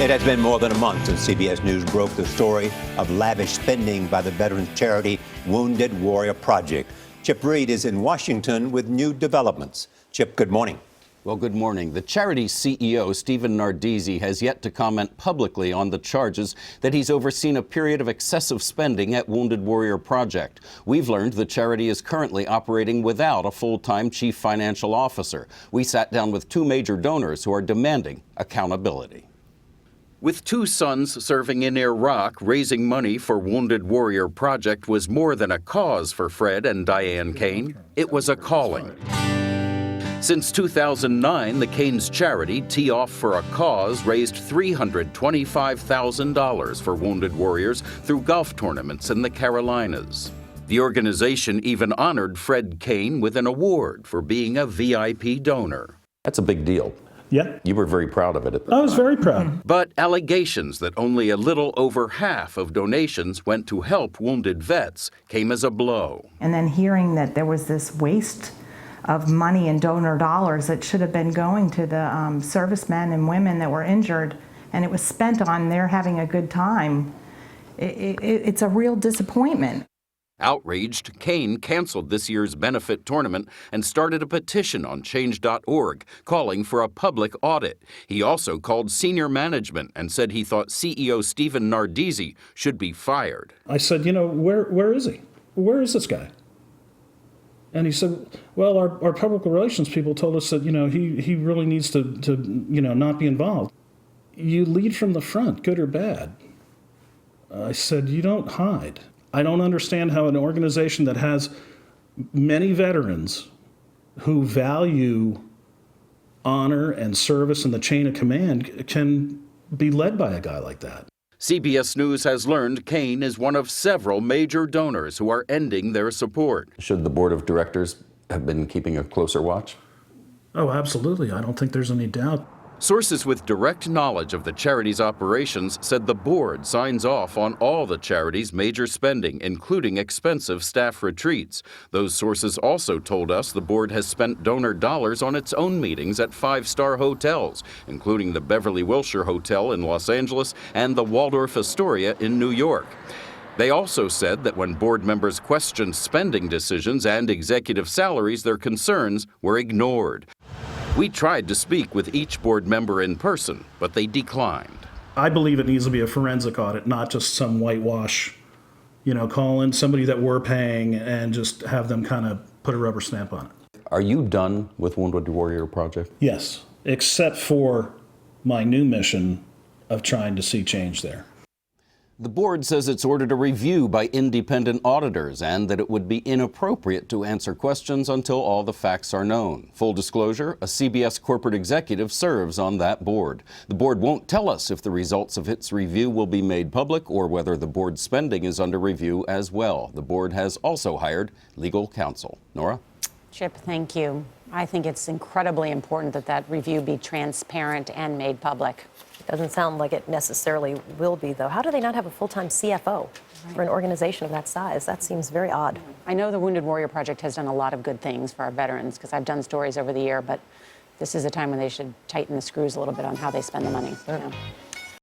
It has been more than a month since CBS News broke the story of lavish spending by the veterans charity Wounded Warrior Project. Chip Reid is in Washington with new developments. Chip, good morning. Well, good morning. The charity's CEO, Steven Nardizzi, has yet to comment publicly on the charges that he's overseen a period of excessive spending at Wounded Warrior Project. We've learned the charity is currently operating without a full-time chief financial officer. We sat down with two major donors who are demanding accountability. With two sons serving in Iraq, raising money for Wounded Warrior Project was more than a cause for Fred and Diane Kane. It was a calling. Since 2009, the Kane's charity, Tee Off for a Cause, raised $325,000 for wounded warriors through golf tournaments in the Carolinas. The organization even honored Fred Kane with an award for being a VIP donor. That's a big deal. Yeah. You were very proud of it. I was very proud. But allegations that only a little over half of donations went to help wounded vets came as a blow. And then hearing that there was this waste of money and donor dollars that should have been going to the servicemen and women that were injured, and it was spent on their having a good time, it's a real disappointment. Outraged, Kane canceled this year's benefit tournament and started a petition on change.org calling for a public audit. He also called senior management and said he thought CEO Steven Nardizzi should be fired. I said, where is he? Where is this guy? And he said, well, our public relations people told us that, he really needs to not be involved. You lead from the front, good or bad. I said, you don't hide. I don't understand how an organization that has many veterans who value honor and service and the chain of command can be led by a guy like that. CBS News has learned Kane is one of several major donors who are ending their support. Should the board of directors have been keeping a closer watch? Oh, absolutely. I don't think there's any doubt. Sources with direct knowledge of the charity's operations said the board signs off on all the charity's major spending, including expensive staff retreats. Those sources also told us the board has spent donor dollars on its own meetings at five-star hotels, including the Beverly Wilshire Hotel in Los Angeles and the Waldorf Astoria in New York. They also said that when board members questioned spending decisions and executive salaries, their concerns were ignored. We tried to speak with each board member in person, but they declined. I believe it needs to be a forensic audit, not just some whitewash, call in somebody that we're paying and just have them kind of put a rubber stamp on it. Are you done with Wounded Warrior Project? Yes, except for my new mission of trying to see change there. The board says it's ordered a review by independent auditors and that it would be inappropriate to answer questions until all the facts are known. Full disclosure, a CBS corporate executive serves on that board. The board won't tell us if the results of its review will be made public or whether the board's spending is under review as well. The board has also hired legal counsel. Nora? Chip, thank you. I think it's incredibly important that that review be transparent and made public. Doesn't sound like it necessarily will be, though. How do they not have a full-time CFO for an organization of that size? That seems very odd. I know the Wounded Warrior Project has done a lot of good things for our veterans because I've done stories over the year, but this is a time when they should tighten the screws a little bit on how they spend the money. Sure.